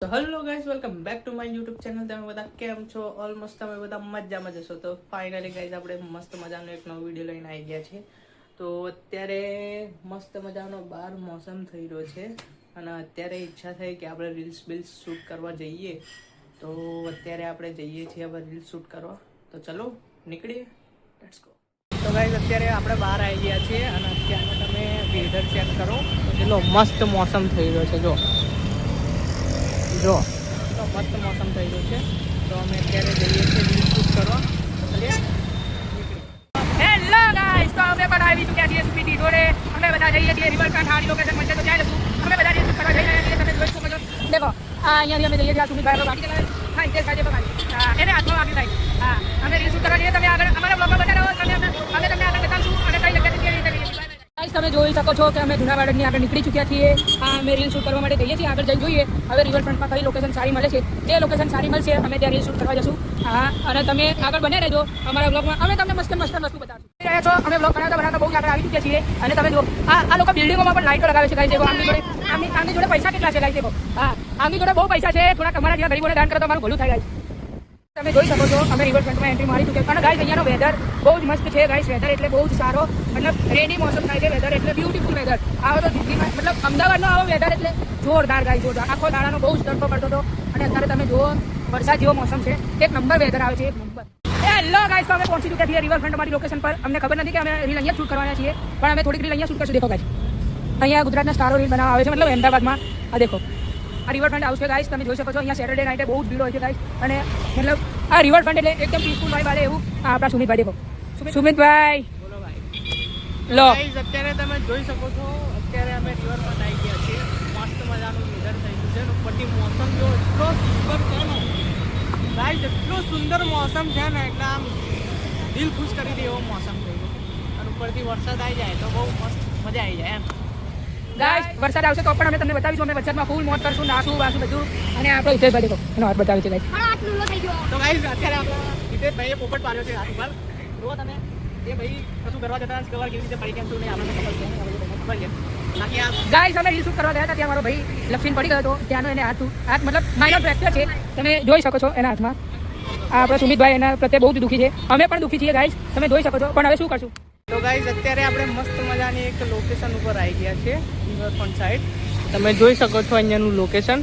તો hello guys, welcome back to my YouTube channel. તમે બધા કેમ છો? ઓલમોસ્ટ તમે બધા મજામાં જશો. તો ફાઇનલી ગાઈસ આપણે મસ્ત મજાનો એક નવો વિડીયો લઈને આવી ગયા છીએ. તો અત્યારે મસ્ત મજાનો બહાર મોસમ થઈ રહ્યો છે અને અત્યારે ઈચ્છા થઈ કે આપણે રીલ્સ શૂટ કરવા જઈએ. તો અત્યારે આપણે જઈએ છીએ હવે રીલ્સ શૂટ કરવા. તો ચલો નીકળીએ, લેટ્સ ગો. તો ગાઈસ અત્યારે આપણે બહાર આવી ગયા છીએ અને અત્યારનો તમે વેધર ચેક કરો તો કેટલો મસ્ત મોસમ થઈ રહ્યો છે. જો તો મસ્ત મોસમ થઈ રહ્યો છે. તો અમે અત્યારે જઈએ છીએ રીલ્સ શૂટ કરવા. હેલો ગાઈસ, તો અમે પણ આવી ચૂક્યા છીએ સુપીટી જોડે. અમે બધા જઈએ છીએ રિવરફ્રન્ટ. હારી લોકેશન મળશે તો ત્યાં જશું. અમે બધા રીલ્સ શૂટ કરવા જઈ રહ્યા છીએ. તમે જોઈ શકો છો. દેખો અહીંયાથી અમે જઈએ છીએ. સુમિતભાઈ ગાડી ચલાવે. હા, ઇન્ટેલ ખાઈ છે એને હાથમાં વાગ્યું થાય. હા, અમે રીલ્સ શૂટ કરવા જઈએ. તમે આગળ અમારા બ્લોગમાં બતા રહો. અમે તમને આગળ બતાવશું અને કઈ જગ્યાએ જઈએ. ગાઈસ તમે જોઈ શકો છો કે અમે જૂનાવાડની આગળ નીકળી ચૂક્યા છીએ. હા, અમે રીલ શૂટ કરવા માટે જઈએ છીએ. આગળ જઈને જોઈએ હવે રિવરફ્રન્ટમાં કઈ લોકેશન સારી મળે છે. જે લોકેશન સારી મળશે અમે ત્યાં રીલ શૂટ કરવા જશું. હા, અને તમે આગળ બને રહેજો અમારા બ્લોગમાં. અમે તમને મસ્ત વસ્તુ બતાવશું. રહ્યા છો અમે બ્લોગ બનાવતા બહુ આગળ આવી ચૂક્યા છીએ. અને તમે જો આ લોકો બિલ્ડિંગોમાં પણ લાઈટો લગાવે છે. ગાઈસ દેખો આમની જોડે પૈસા કેટલા છે. ગાઈસ દેખો હા, આમની જોડે બહુ પૈસા છે. થોડા અમારા જેવા ગરીબોને દાન કરો તો અમારું ભલું થાય. ગાઈસ તમે જોઈ શકો છો અમે રિવરફ્રન્ટમાં એન્ટ્રી મારી ચૂક્યા. અને ગાઈસ અહીંયાનો વેધર બહુ જ મસ્ત છે. ગાઈસ વેધર એટલે બહુ જ સારો, મતલબ રેની મોસમ થાય છે. વેધર એટલે બ્યુટીફુલ વેધર. આવો તો દિલ્હીમાં મતલબ અમદાવાદનો આવો વેધર એટલે જોરદાર. ગાઈસ જોરદાર. આખો દાડાનો બહુ જ તડકો પડતો હતો અને અત્યારે તમે જુઓ વરસાદ જેવો મોસમ છે. એક નંબર વેધર આવે છે, એક નંબર. હેલો ગાઈસ, તો અમે પહોંચી ચૂક્યા છીએ રિવરફ્રન્ટ મારી લોકેશન પર. અમને ખબર નથી કે અમે રીલ અહીંયા શૂટ કરવાના છીએ, પણ અમે થોડીક રીલ અહીંયા શૂટ કરશું. દેખો ગાઈસ અહીંયા ગુજરાતના સ્ટારો રીલ બનાવવા આવે છે, મતલબ અમદાવાદમાં. આ દેખો આ રિવરફ્રન્ટ હાઉસ છે. ગાઈસ તમે જોઈ શકો છો અહીંયા સેટરડે નાઇટે બહુ જ ભીડ હોય છે. ગાઈસ અને મતલબ આ રિવરફ્રન્ટ એટલે એકદમ પીસફુલ વાઇબ આવે એવું. આપણા સુમિતભાઈ દેખો. સુમિતભાઈ બોલો ભાઈ. લો ગાઈસ અત્યારે તમે જોઈ શકો છો અત્યારે અમે રિવરફ્રન્ટ આવી ગયા છીએ. મસ્ત મજાનું વેધર થઈ ગયું છે. ઉપરથી મોસમ જો એટલો સુંદર છે ને ગાઈસ, એટલો સુંદર મોસમ છે ને એટલે આમ દિલ ખુશ કરી દે એવો મોસમ થઈ ગયો. અને ઉપરથી વરસાદ આવી જાય તો બહુ મસ્ત મજા આવી જાય એમ. ગાઈસ વરસાદ આવશે તો પણ અમે તમને બતાવીશું. અમે વરસાદમાં ફૂલ મોજ કરશું, નાશું વાસું બધું. અને આપણો હિતેશભાઈ દેખો એનો હાથ બતાવે છે. ગાઈસ તો ગાઈસ અત્યારે આપણા હિતેશભાઈએ પોપટ પાડ્યો છે હાથ ઉપર. જુઓ તમે એ ભાઈ કશું કરવા જતા ખબર કેવી રીતે પડી કેમ શું નહીં આપણે ખબર છે. ગાઈસ અમે રીલ શૂટ કરવા ગયા હતા ત્યાં મારો ભાઈ લપસીને પડી ગયો હતો. ત્યાંનો એને હાથ મતલબ માઇનર ફ્રેક્ચર છે. તમે જોઈ શકો છો એના હાથમાં. આપણા સુમિતભાઈ એના પ્રત્યે બહુ જ દુઃખી છે. અમે પણ દુઃખી છીએ ગાઈસ, તમે જોઈ શકો છો. પણ હવે શું કરશું? તો ગાઈસ અત્યારે આપણે મસ્ત મજાની એક લોકેશન ઉપર આવી ગયા છે રિવરફ્રન્ટ સાઈડ. તમે જોઈ શકો છો અહીંયાનું લોકેશન.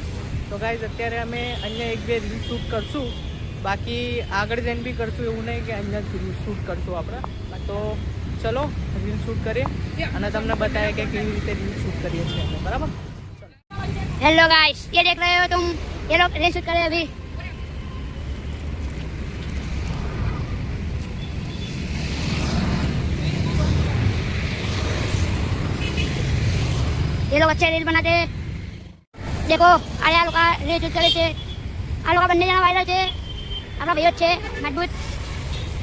તો ગાઈસ અત્યારે અમે અહીંયા એક બે રીલ શૂટ કરશું. બાકી આગળ જઈને બી કરશું, એવું નહીં કે અહીંયા જ રીલ શૂટ કરશું આપણે. તો ચલો રીલ શૂટ કરીએ અને તમને બતાવીએ કે કેવી રીતે રીલ શૂટ કરીએ છીએ આપણે. બરાબર. हेलो गाइस, ये देख रहे हो तुम, ये लोग रेस शूट कर रहे हैं अभी. ये लोग अच्छे रील बनाते हैं. देखो આ લોકો રેસ શૂટ કરે છે. આ લોકો બંને જણા વાયરલ છે. આપણા ભાઈઓ છે મજબૂત.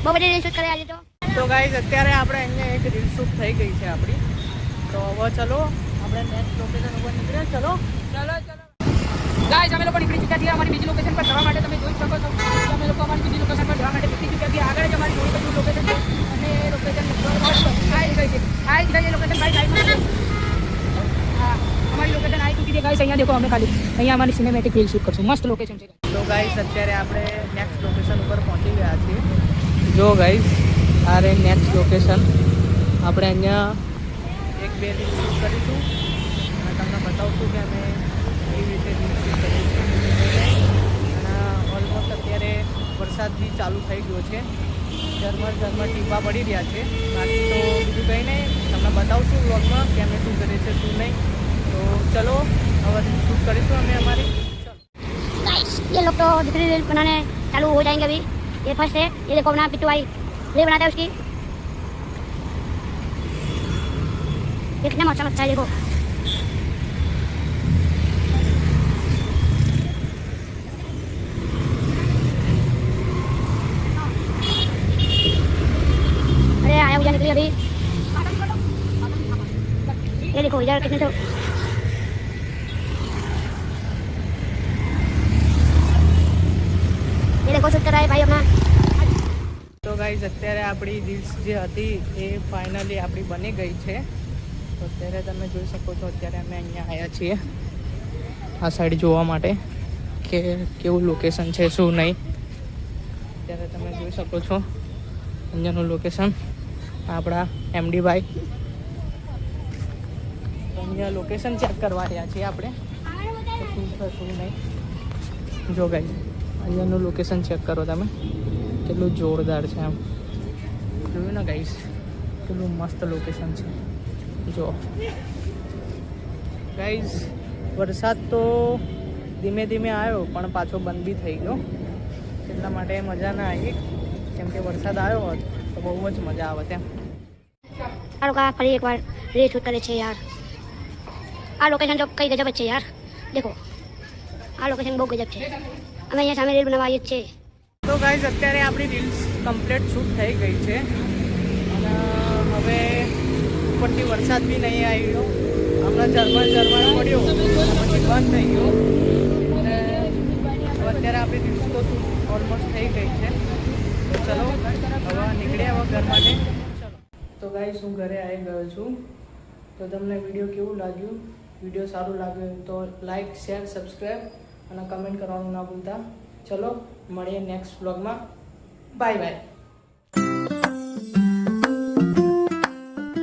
બહુ બધી રીલ શૂટ કરે આજે તો ગાઈસ અત્યારે આપણે અહીંયા એક રીલ શૂટ થઈ ગઈ છે આપણી. તો હવે ચલો આપણે નેક્સ્ટ લોકેશન ઉપર નીકળીએ. ચલો ગાઈસ અમે લોકો નીકળી ચૂક્યા છીએ અમારી બીજી લોકેશન પર જવા માટે. તમે જોઈ શકો છો અમે લોકો અમારી બીજી લોકેશન પર જવા માટે નીકળી ચૂક્યા છીએ. આગળ જ અમારી થોડી બધું લોકેશન છે અને લોકેશન આવી ગઈ છે. લોકેશન ભાઈ સાઈડમાં છે. હા, અમારી લોકેશન આવી ચૂકી છે. ગાઈસ અહીંયા દેખો અમે ખાલી અહીંયા અમારી સિનેમેટિક રીલ શૂટ કરશું. મસ્ત લોકેશન છે. તો ગાઈસ અત્યારે આપણે નેક્સ્ટ લોકેશન ઉપર પહોંચી ગયા છીએ. જો ગાઈસ આ રે નેક્સ્ટ લોકેશન. આપણે અહીંયા એક બે રીલ શૂટ કરીશું અને તમને બતાવશું કે અમે કેવી રીતે રીલ શૂટ કરીએ છીએ. અને ઓલમોસ્ટ અત્યારે વરસાદ બી ચાલુ થઈ ગયો છે. ઝરમર ટીપા પડી રહ્યા છે. બાકી તો બીજું કંઈ નહીં, તમને બતાવશું વ્લોગમાં કે અમે શું કરીએ છીએ શું નહીં. તો ચલો હવે રીલ શૂટ કરીશું અમે અમારી. गाइस ये लोग तो दूसरी रील बनाने चालू हो जाएंगे अभी. ये फर्स्ट है. ये देखो अपना पिट्टू भाई रील बनाता है उसकी. ये कितना मस्त लगता है देखो. अरे आया हुआ निकली अभी. ये देखो इधर कितने तो ये देखो शूट कर रहा है भाई अपना. તો ગાઈઝ અત્યારે આપણી રીલ્સ જે હતી એ ફાઇનલી આપણી બની ગઈ છે. તો અત્યારે તમે જોઈ શકો છો અત્યારે અમે અહીંયા આવ્યા છીએ આ સાઈડ જોવા માટે. કે કેવું લોકેશન છે શું નહીં. ત્યારે તમે જોઈ શકો છો અહીંયાનું લોકેશન. આપણા MD ભાઈ અહીંયા લોકેશન ચેક કરવા રહ્યા છીએ આપણે, શું છે શું નહીં. જો ગાઈસ અહીંયાનું લોકેશન ચેક કરો તમે, કેટલું જોરદાર છે. આમ જોયું ને ગાઈસ, કેટલું મસ્ત લોકેશન છે. જો ગાઈસ વરસાદ તો ધીમે ધીમે આવ્યો પણ પાછો બંધ બી થઈ ગયો, એટલા માટે મજા ના આવી. કેમ કે વરસાદ આવ્યો હોત તો બહુ જ મજા આવે ત્યાં. આ લોકો ફરી એકવાર રીલ શૂટ કરે છે યાર. આ લોકેશન તો કઈ ગજબ જ છે યાર. દેખો આ લોકેશન બહુ ગજબ છે. અમે અહીંયા સામે રીલ બનાવવા આવીએ જ છે. તો ગાઈઝ અત્યારે આપણી રીલ્સ કમ્પ્લીટ શૂટ થઈ ગઈ છે અને હવે ઉપરથી વરસાદ બી નહીં આવ્યો. હમણાં ઝરમર પડ્યો પછી બંધ થઈ ગયો અને અત્યારે આપણી રીલ્સ તો ઓલમોસ્ટ થઈ ગઈ છે. તો ચલો હવે નીકળ્યા હવે ઘર માટે. ચલો તો ગાઈઝ હું ઘરે આવી ગયો છું. તો તમને વિડીયો કેવું લાગ્યું? વિડીયો સારું લાગ્યું તો લાઈક, શેર, સબસ્ક્રાઈબ અને કમેન્ટ કરવાનું ના ભૂલતા. ચલો મળીએ નેક્સ્ટ વ્લોગમાં. Bye bye.